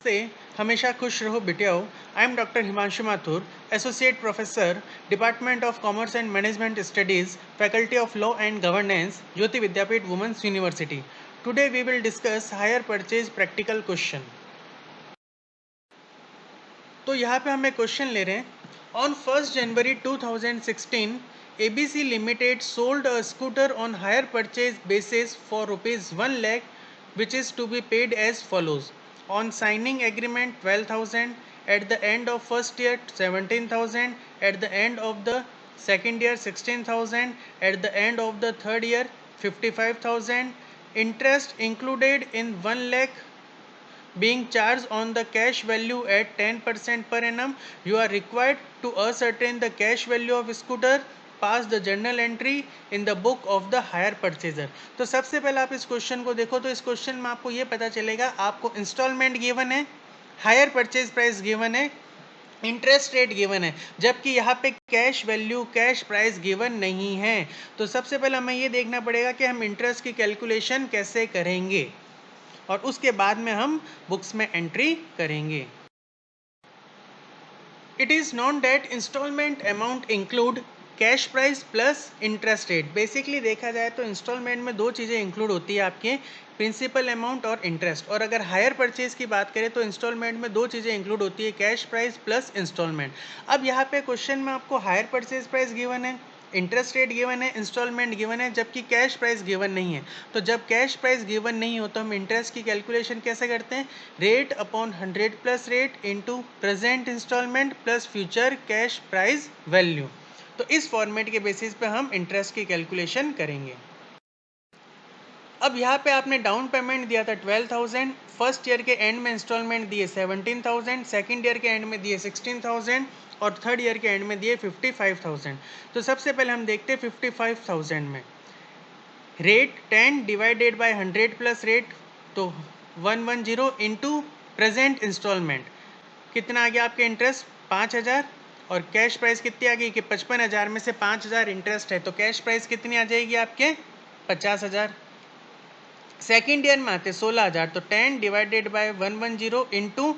से हमेशा खुश रहो बिटियाओ। I am doctor Himanshu Mathur, associate professor, department of commerce and management studies, faculty of law and governance, Jyoti Vidyapeeth women's university. Today we will discuss hire purchase practical question. तो यहाँ पे हम एक क्वेश्चन ले रहे हैं। On 1 January 2016 ABC limited sold a scooter on hire purchase basis for ₹1 lakh which is to be paid as follows. On signing agreement 12,000, at the end of first year 17,000, at the end of the second year 16,000, at the end of the third year 55,000, interest included in 1 lakh being charged on the cash value at 10% per annum. You are required to ascertain the cash value of scooter. Pass the journal entry in the book of the hire purchaser. तो सबसे पहले आप इस question को देखो। तो इस question में आपको ये पता चलेगा, आपको इंस्टॉलमेंट गिवन है, हायर परचेज प्राइस गिवन है, इंटरेस्ट रेट गिवन है, जबकि यहाँ पे cash value cash price given नहीं है। तो सबसे पहले हमें ये देखना पड़ेगा कि हम इंटरेस्ट की कैलकुलेशन कैसे करेंगे और उसके बाद में हम बुक्स में एंट्री करेंगे। It is known that instalment amount include cash price plus interest rate. Basically देखा जाए तो इंस्टॉलमेंट में दो चीज़ें इंक्लूड होती है, आपके प्रिंसिपल अमाउंट और इंटरेस्ट। और अगर हायर परचेज की बात करें तो इंस्टॉलमेंट में दो चीज़ें इंक्लूड होती है, कैश प्राइस प्लस इंस्टॉलमेंट। अब यहाँ पे क्वेश्चन में आपको हायर परचेज प्राइस गिवन है, इंटरेस्ट रेट गिवन है, इंस्टॉलमेंट गिवन है, जबकि कैश प्राइस गिवन नहीं है। तो जब कैश प्राइस गिवन नहीं हो तो हम इंटरेस्ट की कैलकुलेशन कैसे करते हैं? Rate upon 100 plus rate into present instalment plus future cash price value. तो इस फॉर्मेट के बेसिस पे हम इंटरेस्ट की कैलकुलेशन करेंगे। अब यहाँ पे आपने डाउन पेमेंट दिया था 12,000, फर्स्ट ईयर के एंड में इंस्टॉलमेंट दिए 17,000, सेकेंड ईयर के एंड में दिए 16,000 और थर्ड ईयर के एंड में दिए 55,000। तो सबसे पहले हम देखते हैं 55,000 में rate 10 divided by 100 plus rate, तो 110 इंटू प्रेजेंट इंस्टॉलमेंट कितना आ गया आपके इंटरेस्ट 5,000 और कैश प्राइस कितनी आ गई कि 55,000 में से 5,000 इंटरेस्ट है, तो कैश प्राइस कितनी आ जाएगी आपके 50,000। सेकेंड ईयर में आते 16,000, तो 10 divided by 110 into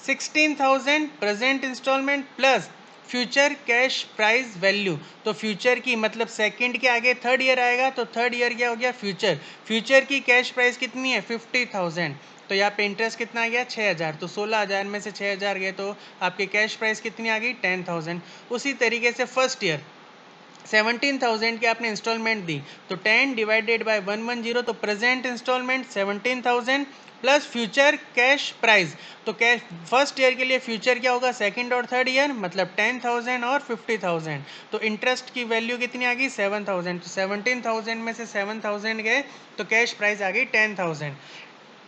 16,000 present instalment plus future cash price value. तो फ्यूचर की मतलब सेकंड के आगे थर्ड ईयर आएगा, तो थर्ड ईयर क्या हो गया फ्यूचर। फ्यूचर की कैश प्राइस कितनी है 50,000, तो यहाँ पे इंटरेस्ट कितना आ गया 6,000। तो 16,000 में से 6,000 गए तो आपकी कैश प्राइस कितनी आ गई 10,000। उसी तरीके से फर्स्ट ईयर 17,000 की आपने इंस्टॉलमेंट दी, तो 10 डिवाइडेड बाय 110, तो present instalment 17,000 plus future cash price. तो कैश फर्स्ट ईयर के लिए फ्यूचर क्या होगा सेकंड और थर्ड ईयर, मतलब 10,000 और 50,000। तो इंटरेस्ट की वैल्यू कितनी आ गई 7,000। तो 17,000 में से 7,000 गए तो कैश प्राइस आ गई 10,000।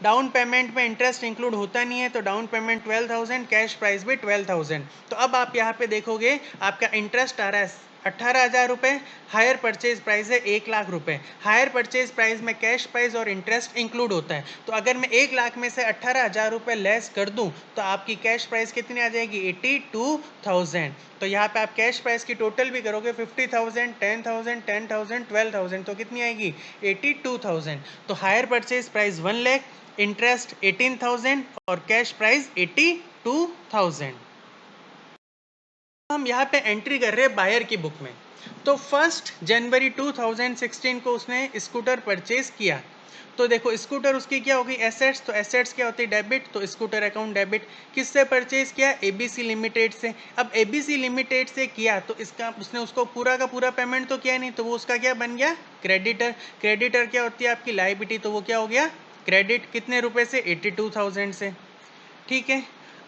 डाउन पेमेंट में इंटरेस्ट इंक्लूड होता नहीं है, तो डाउन पेमेंट 12,000, कैश प्राइस भी 12,000। तो अब आप यहाँ पे देखोगे आपका इंटरेस्ट आ रहा है 18,000 रुपये, हायर परचेज प्राइस है 1,00,000 रुपये। हायर परचेज प्राइस में कैश प्राइस और इंटरेस्ट इंक्लूड होता है। तो अगर मैं 1,00,000 में से 18,000 रुपये लेस कर दूं तो आपकी कैश प्राइस कितनी आ जाएगी 82,000। तो यहाँ पे आप कैश प्राइस की टोटल भी करोगे 50,000, 10,000, 10,000, 12,000, तो कितनी आएगी 82,000। तो higher purchase price 1 lakh, interest 18,000 और कैश प्राइस 82,000। हम यहाँ पे एंट्री कर रहे हैं बायर की बुक में। तो 1 जनवरी 2016 को उसने स्कूटर परचेज किया। तो देखो स्कूटर उसकी क्या होगी एसेट्स, तो एसेट्स क्या होती है डेबिट, तो स्कूटर अकाउंट डेबिट। किससे परचेज किया एबीसी लिमिटेड से। अब एबीसी लिमिटेड से किया तो इसका उसने उसको पूरा का पूरा पेमेंट तो किया नहीं, तो वो उसका क्या बन गया क्रेडिटर। क्रेडिटर क्या होती है आपकी लायबिलिटी, तो वो क्या हो गया क्रेडिट। कितने रुपए से 82,000 से। ठीक है,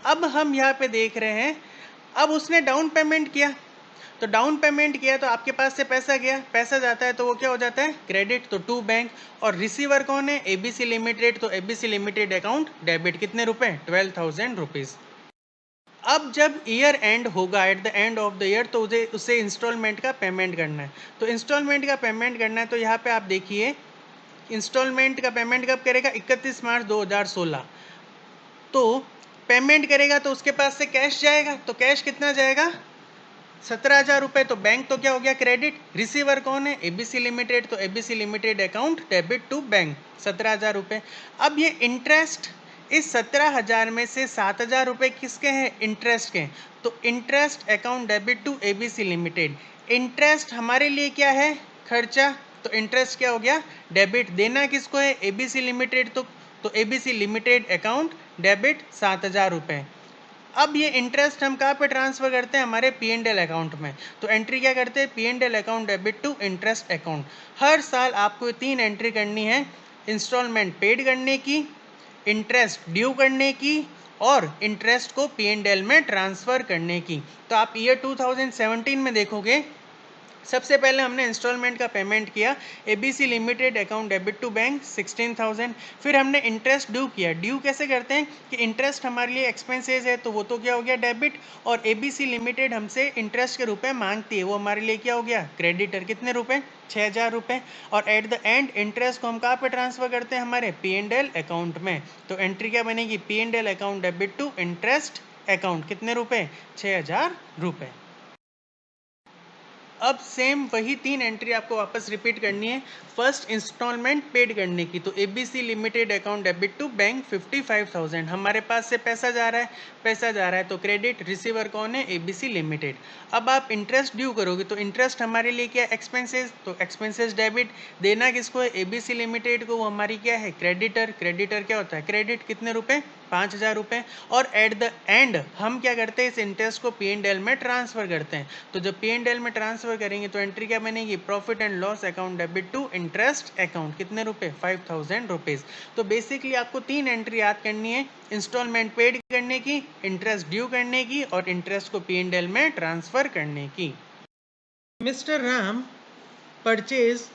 अब हम यहाँ पे देख रहे हैं, अब उसने डाउन पेमेंट किया, तो डाउन पेमेंट किया तो आपके पास से पैसा गया, पैसा जाता है तो वो क्या हो जाता है क्रेडिट, तो टू बैंक। और रिसीवर कौन है एबीसी लिमिटेड, तो एबीसी लिमिटेड अकाउंट डेबिट। कितने रुपए 12,000 रुपीज। अब जब ईयर एंड होगा eight the end of the year, तो उसे इंस्टॉलमेंट का पेमेंट करना है। तो इंस्टॉलमेंट का पेमेंट करना है, तो यहाँ पे आप देखिए इंस्टॉलमेंट का पेमेंट कब करेगा 31 मार्च 2016। तो पेमेंट करेगा तो उसके पास से कैश जाएगा, तो कैश कितना जाएगा 17,000 रुपये। तो बैंक तो क्या हो गया क्रेडिट। रिसीवर कौन है एबीसी लिमिटेड, तो ABC limited account debit to bank 17,000 रुपये। अब ये इंटरेस्ट इस 17,000 में से 7,000 रुपये किसके हैं? इंटरेस्ट के। तो interest account debit to ABC limited. Interest हमारे लिए क्या है? खर्चा। तो इंटरेस्ट क्या हो गया? डेबिट। देना किसको है? ABC limited. तो एबीसी लिमिटेड अकाउंट डेबिट 7,000 रुपये। अब ये इंटरेस्ट हम कहाँ पे ट्रांसफर करते हैं? हमारे पी एंड एल अकाउंट में। तो एंट्री क्या करते हैं? P and L account debit to interest account. हर साल आपको 3 एंट्री करनी है, इंस्टॉलमेंट पेड करने की, इंटरेस्ट ड्यू करने की और इंटरेस्ट को पी एंड एल में ट्रांसफ़र करने की। तो आप ईयर 2017 में देखोगे, सबसे पहले हमने इंस्टॉलमेंट का पेमेंट किया, ABC limited account debit to bank 16,000। फिर हमने इंटरेस्ट ड्यू किया। ड्यू कैसे करते हैं कि इंटरेस्ट हमारे लिए एक्सपेंसेस है, तो वो तो क्या हो गया? डेबिट। और एबीसी लिमिटेड हमसे इंटरेस्ट के रुपए मांगती है, वो हमारे लिए क्या हो गया? क्रेडिटर। कितने रुपए? 6,000 रुपये। और एट द एंड इंटरेस्ट को हम कहाँ पे ट्रांसफर करते हैं? हमारे पी एंड एल अकाउंट में। तो एंट्री क्या बनेगी? P and L account debit to interest account. कितने रुपए? 6,000 रुपये। अब सेम वही 3 एंट्री आपको वापस रिपीट करनी है। फर्स्ट इंस्टॉलमेंट पेड करने की, तो ABC limited account debit to bank 55,000। हमारे पास से पैसा जा रहा है तो क्रेडिट। रिसीवर कौन है? ABC limited. अब आप इंटरेस्ट ड्यू करोगे, तो इंटरेस्ट हमारे लिए क्या? एक्सपेंसेस। तो एक्सपेंसेस डेबिट। देना किसको है? एबीसी लिमिटेड को, वो हमारी क्या है? क्रेडिटर। क्रेडिटर क्या होता है? क्रेडिट। कितने रुपए? 5,000 रुपये। और एट द एंड हम क्या करते हैं? इस इंटरेस्ट को पी एंड एल में ट्रांसफर करते हैं। तो जब पी एंड एल में ट्रांसफर करेंगे तो एंट्री क्या बनेगी? Profit and loss account debit to interest account. कितने रुपए? 5,000 रुपीज। तो बेसिकली आपको 3 एंट्री याद करनी है, इंस्टॉलमेंट पेड करने की, इंटरेस्ट ड्यू करने की और इंटरेस्ट को पी एंड एल में ट्रांसफर करने की। Mister Ram purchase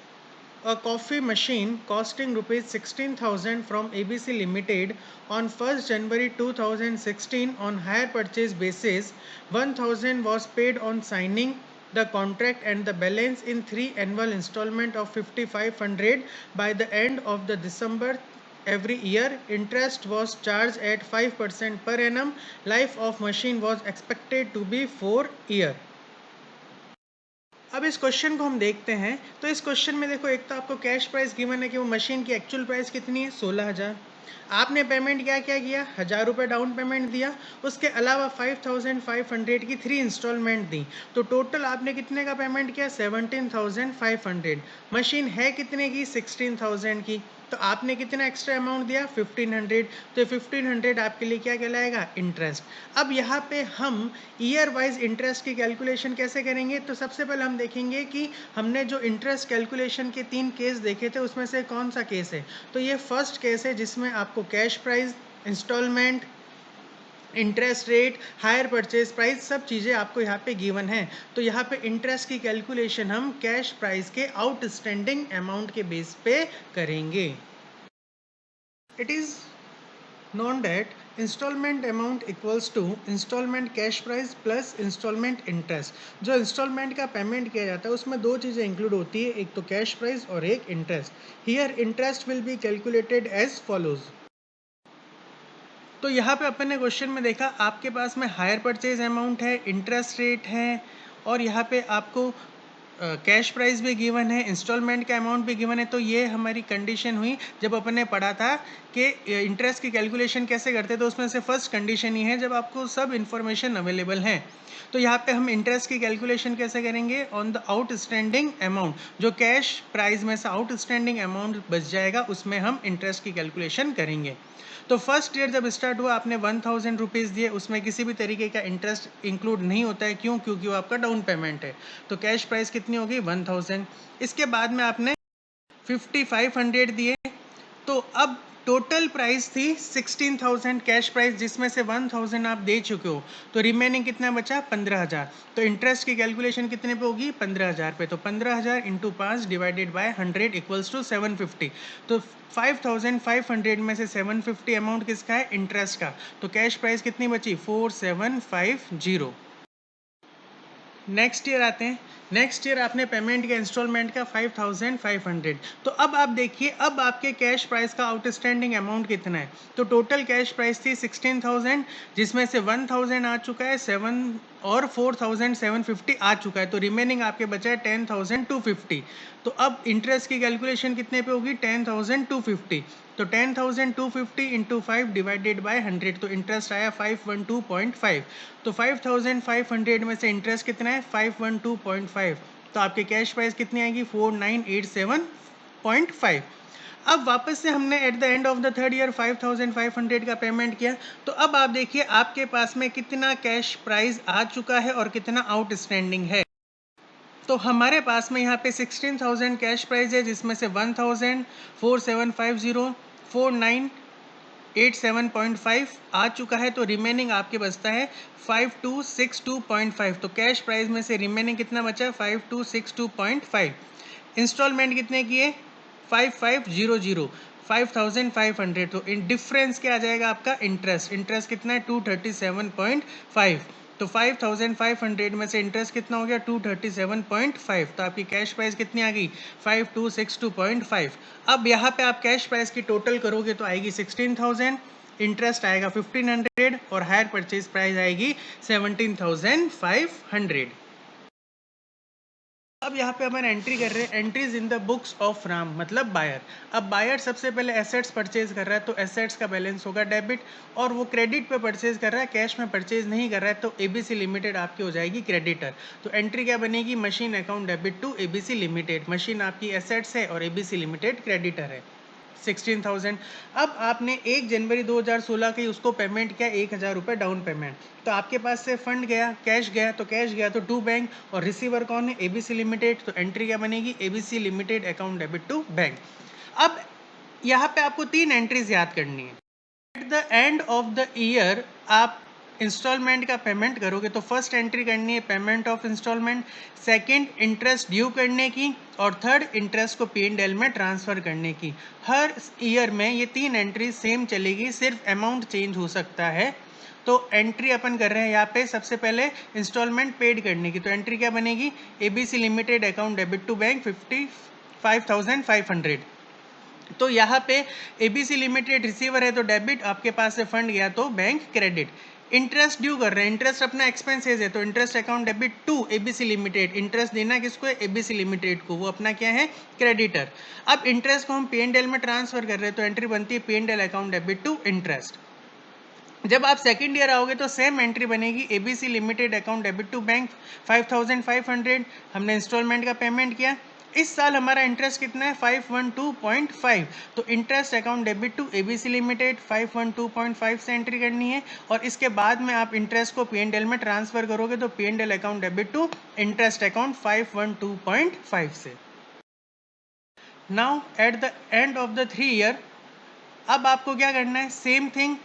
a coffee machine costing rupees 16,000 from ABC Limited on 1st January 2016 on hire purchase basis. 1,000 was paid on signing the contract and the balance in 3 annual installment of 5,500 by the end of the December every year. Interest was charged at 5% per annum. Life of machine was expected to be 4 years. अब इस question को हम देखते हैं। तो इस question में देखो, एक तो आपको कैश प्राइस गिवन है कि वो मशीन की एक्चुअल प्राइस कितनी है? 16,000। आपने पेमेंट क्या क्या किया? 1,000 रुपये डाउन पेमेंट दिया। उसके अलावा 5,500 की 3 इंस्टॉलमेंट दी। तो टोटल आपने कितने का पेमेंट किया? 17,500। मशीन है कितने की? 16,000 की। तो आपने कितना एक्स्ट्रा अमाउंट दिया? 1,500। तो 1,500 आपके लिए क्या कहलाएगा? इंटरेस्ट। अब यहाँ पे हम ईयर वाइज इंटरेस्ट की कैलकुलेशन कैसे करेंगे? तो सबसे पहले हम देखेंगे कि हमने जो इंटरेस्ट कैलकुलेशन के 3 केस देखे थे उसमें से कौन सा केस है। तो ये फर्स्ट केस है जिसमें आपको cash price, instalment, interest rate, hire purchase price, सब चीज़ें आपको यहाँ पे गिवन है। तो यहाँ पे इंटरेस्ट की कैलकुलेशन हम कैश प्राइस के आउटस्टैंडिंग अमाउंट के बेस पे करेंगे। It is known that installment amount equals to installment cash price plus installment interest। जो इंस्टॉलमेंट का पेमेंट किया जाता है उसमें 2 चीज़ें इंक्लूड होती है, एक तो कैश प्राइस और एक interest. Here interest will be calculated as follows. तो यहाँ पे अपन ने क्वेश्चन में देखा, आपके पास में हायर परचेज अमाउंट है, इंटरेस्ट रेट है और यहाँ पे आपको कैश प्राइस भी गिवन है, इंस्टॉलमेंट का अमाउंट भी गिवन है। तो ये हमारी कंडीशन हुई जब अपन ने पढ़ा था कि इंटरेस्ट की कैलकुलेशन कैसे करते हैं। तो उसमें से फर्स्ट कंडीशन ही है जब आपको सब इन्फॉर्मेशन अवेलेबल है। तो यहाँ पे हम इंटरेस्ट की कैलकुलेशन कैसे करेंगे? ऑन द आउटस्टैंडिंग अमाउंट, जो कैश प्राइस में से आउटस्टैंडिंग अमाउंट बच जाएगा उसमें हम इंटरेस्ट की कैलकुलेशन करेंगे। तो फर्स्ट ईयर जब स्टार्ट हुआ आपने 1,000 रुपीज़ दिए, उसमें किसी भी तरीके का इंटरेस्ट इंक्लूड नहीं होता है। क्यों? क्योंकि वो आपका डाउन पेमेंट है। तो कैश प्राइस कितनी होगी? 1,000। इसके बाद में आपने 5,500 दिए, तो अब टोटल प्राइस थी 16,000 कैश प्राइस, जिसमें से 1,000 आप दे चुके हो। तो रिमेनिंग कितना बचा? 15,000। तो इंटरेस्ट की कैलकुलेशन कितने पे होगी? 15,000 पे। तो 15,000 into 5 divided by 100 equals to 750। तो 5,500 में से 750 अमाउंट किसका है? इंटरेस्ट का। तो कैश प्राइस कितनी बची? 4,750। नेक्स्ट ईयर आते हैं। नेक्स्ट ईयर आपने पेमेंट किया इंस्टॉलमेंट का 5500। तो अब आप देखिए, अब आपके कैश प्राइस का आउटस्टैंडिंग अमाउंट कितना है। तो टोटल कैश प्राइस थी 16000, जिसमें से 1000 आ चुका है, 7 और 4750 आ चुका है, तो रिमेनिंग आपके बचा है 10250। तो अब इंटरेस्ट की कैलकुलेशन कितने पे होगी, 10250। तो 10250 इंटू 5 डिवाइडेड बाय 100, तो इंटरेस्ट आया 512.5। तो 5500 में से इंटरेस्ट कितना है, 512.5। तो आपकी कैश प्राइस कितनी आएगी, 4987.5। अब वापस से हमने eight the end of the third year 5500 का पेमेंट किया। तो अब आप देखिए आपके पास में कितना कैश प्राइस आ चुका है और कितना आउटस्टैंडिंग है। तो हमारे पास में यहाँ पे 16000 कैश प्राइस है, जिसमें से 1000 4750 4987.5 आ चुका है, तो रिमेनिंग आपके बचता है 5262.5। तो कैश प्राइस में से रिमेनिंग कितना बचा, 5262.5। इंस्टॉलमेंट कितने किए, 5500, 5500। तो इन डिफरेंस क्या आ जाएगा आपका, इंटरेस्ट। इंटरेस्ट कितना है, 237.5। तो 5500 में से इंटरेस्ट कितना हो गया, 237.5। तो आपकी कैश प्राइस कितनी आ गई, 5262.5। अब यहाँ पे आप कैश प्राइस की टोटल करोगे तो आएगी 16000, इंटरेस्ट आएगा 1500 और हायर परचेज प्राइस आएगी 17500। अब यहाँ पे अपन एंट्री कर रहे हैं, entries in the books of Ram, मतलब बायर। अब बायर सबसे पहले एसेट्स परचेज कर रहा है, तो एसेट्स का बैलेंस होगा डेबिट, और वो क्रेडिट पे परचेज कर रहा है, कैश में परचेज नहीं कर रहा है, तो एबीसी लिमिटेड आपकी हो जाएगी क्रेडिटर। तो एंट्री क्या बनेगी, machine account debit to ABC limited. Machine आपकी एसेट्स है और एबीसी लिमिटेड क्रेडिटर है। 16000। अब आपने 1 जनवरी 2016 की उसको पेमेंट किया 1000 रुपये डाउन पेमेंट। तो आपके पास से फंड गया, कैश गया, तो कैश गया तो टू बैंक, और रिसीवर कौन है, एबीसी लिमिटेड। तो एंट्री क्या बनेगी, ABC limited account debit to bank. अब यहाँ पे आपको 3 एंट्रीज याद करनी है। At the end of the year आप इंस्टॉलमेंट का पेमेंट करोगे, तो फर्स्ट एंट्री करनी है payment of instalment, second interest due करने की, और थर्ड इंटरेस्ट को P&L में ट्रांसफ़र करने की। हर ईयर में ये 3 एंट्री सेम चलेगी, सिर्फ अमाउंट चेंज हो सकता है। तो एंट्री अपन कर रहे हैं यहाँ पे सबसे पहले इंस्टॉलमेंट पेड करने की। तो एंट्री क्या बनेगी, ABC limited account debit to bank 55,500। तो यहाँ पे एबीसी लिमिटेड रिसीवर है तो डेबिट, आपके पास से फंड गया तो बैंक क्रेडिट। इंटरेस्ट ड्यू कर रहे हैं, इंटरेस्ट अपना एक्सपेंसेस है, तो interest account debit to ABC limited. Interest देना किसको है, एबीसी लिमिटेड को, वो अपना क्या है, क्रेडिटर। अब इंटरेस्ट को हम P&L में ट्रांसफर कर रहे हैं, तो एंट्री बनती है P&L account debit to interest. जब आप सेकंड ईयर आओगे तो सेम एंट्री बनेगी, ABC limited account debit to bank 5500। हमने इंस्टॉलमेंट का पेमेंट किया। इस साल हमारा इंटरेस्ट कितना है, 512.5। तो interest account debit to ABC limited 512.5 से एंट्री करनी है, और इसके बाद में आप इंटरेस्ट को P&L में ट्रांसफर करोगे, तो P&L account debit to interest account 512.5 से। Now at the end of the 3 year अब आपको क्या करना है, सेम थिंग,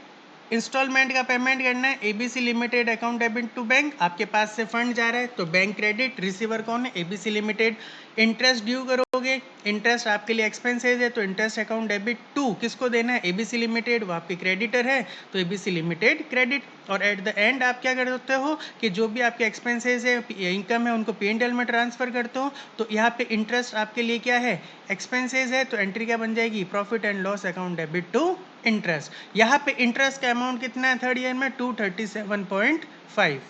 इंस्टॉलमेंट का पेमेंट करना है, ABC limited account debit to bank. आपके पास से फंड जा रहा है तो बैंक क्रेडिट, रिसीवर कौन है, एबीसी लिमिटेड। इंटरेस्ट ड्यू करोगे, इंटरेस्ट आपके लिए एक्सपेंसेस है, तो इंटरेस्ट अकाउंट डेबिट टू किसको देना है, एबीसी लिमिटेड, वो आपकी क्रेडिटर है, तो एबीसी लिमिटेड क्रेडिट। और एट द एंड आप क्या करते हो कि जो भी आपके एक्सपेंसेस है, इनकम है, उनको P&L में ट्रांसफर करते हो। तो यहाँ पे इंटरेस्ट आपके लिए क्या है, एक्सपेंसेस है, तो एंट्री क्या बन जाएगी, profit and loss account debit to interest. यहाँ पे इंटरेस्ट का अमाउंट कितना है थर्ड ईयर में, 237.5।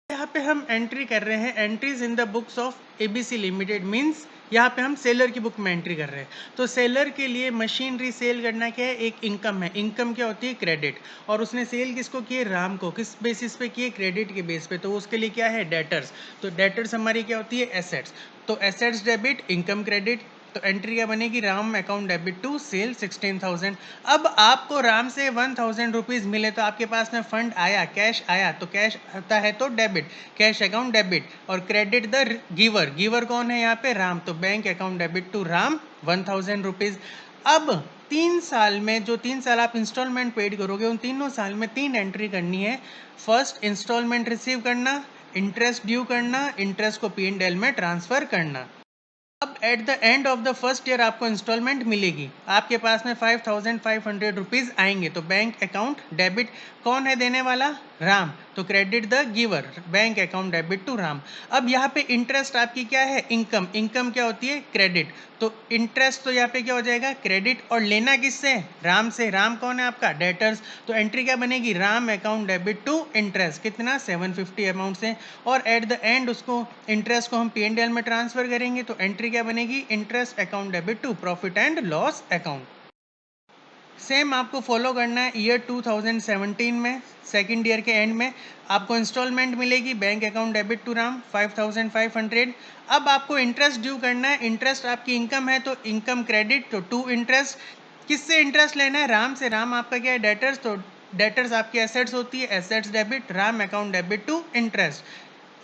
यहाँ पे हम एंट्री कर रहे हैं, entries in the books of ABC limited, means यहाँ पे हम सेलर की बुक में एंट्री कर रहे हैं। तो सेलर के लिए मशीनरी सेल करना क्या है, एक इनकम है। इनकम क्या होती है, क्रेडिट। और उसने सेल किसको की है, राम को। किस बेसिस पे की है, क्रेडिट के बेस पे। तो उसके लिए क्या है, डेटर्स। तो डेटर्स हमारी क्या होती है, एसेट्स। तो एसेट्स डेबिट, इनकम क्रेडिट। तो एंट्री क्या बनेगी, Ram account debit to sale 16000। अब आपको राम से 1000 रुपीज़ मिले, तो आपके पास में फंड आया, कैश आया, तो कैश आता है तो डेबिट, कैश अकाउंट डेबिट, और क्रेडिट द गिवर। गिवर कौन है यहाँ पे, राम, तो bank account debit to Ram 1000 rupees. अब 3 साल में, जो 3 साल आप इंस्टॉलमेंट पेड करोगे, उन तीनों साल में 3 एंट्री करनी है। फर्स्ट इंस्टॉलमेंट रिसीव करना, इंटरेस्ट ड्यू करना, इंटरेस्ट को P&L में ट्रांसफर करना। अब at the end of the first year आपको इंस्टॉलमेंट मिलेगी, आपके पास में 5500 रुपीज़ आएंगे, तो बैंक अकाउंट डेबिट, कौन है देने वाला, राम, तो credit the giver, bank account debit to Ram. अब यहाँ पे इंटरेस्ट आपकी क्या है, इनकम, इनकम क्या होती है, क्रेडिट, तो इंटरेस्ट तो यहाँ पे क्या हो जाएगा, क्रेडिट, और लेना किससे, राम से, राम कौन है आपका, डेटर्स, तो एंट्री क्या बनेगी, Ram account debit to interest, कितना 750 अमाउंट से, और एट द एंड उसको इंटरेस्ट को हम P&L में ट्रांसफर करेंगे, तो एंट्री क्या बनेगी, interest account debit to profit and loss account. Same आपको फॉलो करना है ईयर 2017 में, सेकेंड ईयर के एंड में आपको इंस्टॉलमेंट मिलेगी bank account debit to Ram 5500। अब आपको इंटरेस्ट ड्यू करना है, इंटरेस्ट आपकी इनकम है तो इनकम क्रेडिट, तो टू इंटरेस्ट, किससे इंटरेस्ट लेना है, राम से, राम आपका क्या है, डेटर्स, तो डेटर्स आपकी एसेट्स होती है, assets debit, Ram account debit to interest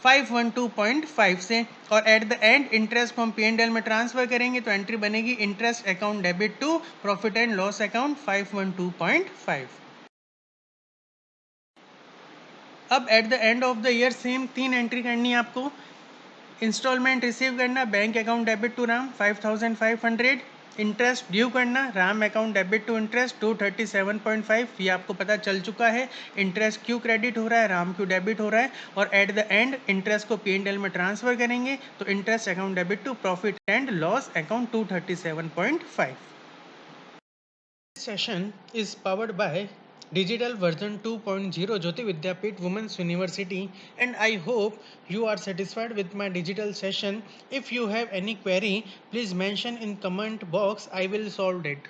512.5 से, और एट द एंड इंटरेस्ट को हम P&L में ट्रांसफर करेंगे, तो एंट्री बनेगी interest account debit to profit and loss account 512.5। अब at the end of the year same 3 entry करनी है आपको, इंस्टॉलमेंट रिसीव करना bank account debit to Ram 5500, interest due करना Ram account debit to interest 237.5, ये आपको पता चल चुका है, इंटरेस्ट क्यों क्रेडिट हो रहा है, राम क्यों डेबिट हो रहा है, और एट द एंड इंटरेस्ट को P&L में ट्रांसफर करेंगे, तो interest account debit to profit and loss account 237.5। Session is powered by Digital Version 2.0 Jyoti Vidyapeeth Women's University, and I hope you are satisfied with my digital session. If you have any query, please mention in comment box, I will solve it.